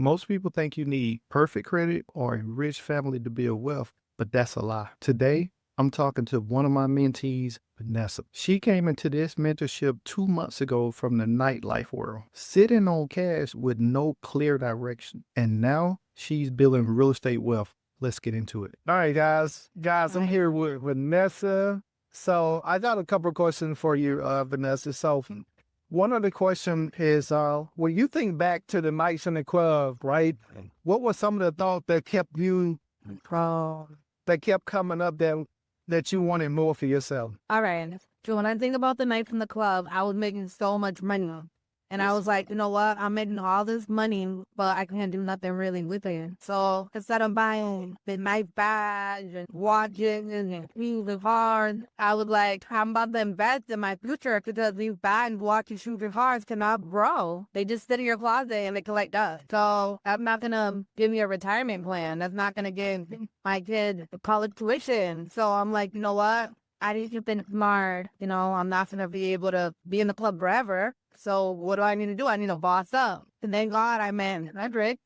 Most people think you need perfect credit or a rich family to build wealth, but that's a lie. Today, I'm talking to one of my mentees, Vanessa. She came into this mentorship 2 months ago from the nightlife world, sitting on cash with no clear direction. And now she's building real estate wealth. Let's get into it. All right, guys. I'm here with Vanessa. So I got a couple of questions for you, Vanessa. So one of the questions is, when you think back to the nights in the club, right? What were some of the thoughts that kept you, that kept coming up that you wanted more for yourself? All right. So when I think about the night from the club, I was making so much money. And I was like, you know what? I'm making all this money, but I can't do nothing really with it. So instead of buying the nice bags and watches and shoes and cars, I was like, I'm about to invest in my future because these bags, watches, shoes, and cars cannot grow. They just sit in your closet and they collect dust. So I'm not going to give me a retirement plan. That's not going to give my kid college tuition. So I'm like, you know what? I need to be smart. I'm not going to be able to be in the club forever. So what do I need to do? I need to boss up. And thank God I met Frederick,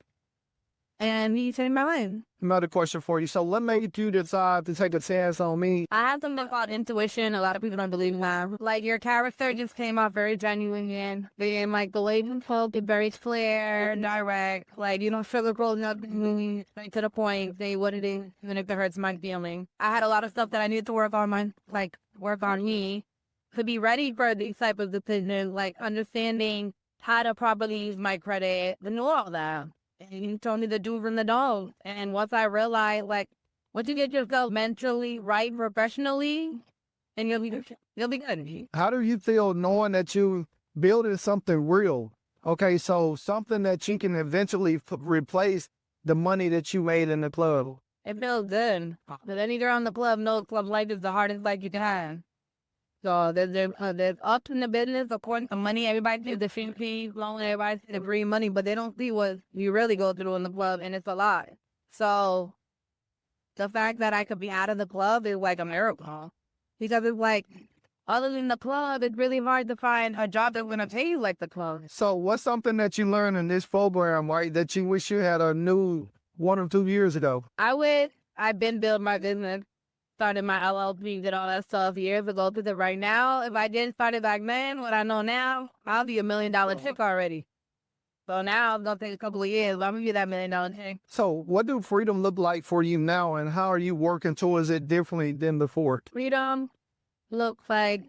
and he changed my life. Another question for you. So what made you decide to take a chance on me? I have something called intuition. A lot of people don't believe in that. Like, your character just came off very genuine, and being like the way you spoke, it's very clear, direct. Like, you don't sugarcoat nothing, straight to the point, say what it is, even if it hurts my feelings. I had a lot of stuff that I needed to work on work on me to be ready for these type of decisions, like understanding how to properly use my credit, and all that. And you told me the do's and the don'ts. And once I realized, like, once you get yourself mentally right professionally, and you'll be good. How do you feel knowing that you building something real? Okay, so something that you can eventually replace the money that you made in the club. It feels good. But any girl in the club knows club life is the hardest life you can have. So there's ups in the business, of course, the money. Everybody sees the fee, loan, everybody sees the free money, but they don't see what you really go through in the club, and it's a lot. So the fact that I could be out of the club is like a miracle. Because it's like, other than the club, it's really hard to find a job that's going to pay you like the club. So what's something that you learned in this program, right, that you wish you had a new 1 or 2 years ago? I've been building my business. Started my LLC, did all that stuff years ago. Because right now, if I didn't start it back then, what I know now, I'll be $1 million chick already. So now it's going to take a couple of years, but I'm going to be that $1 million chick. So what do freedom look like for you now, and how are you working towards it differently than before? Freedom looks like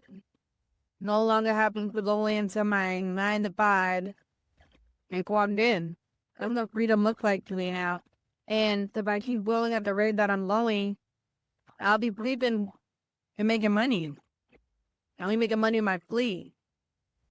no longer having to go into my 9 to 5 and clock in. That's what freedom looks like to me now. And if I keep going at the rate that I'm going, I'll be sleeping and making money. I'll be making money in my sleep.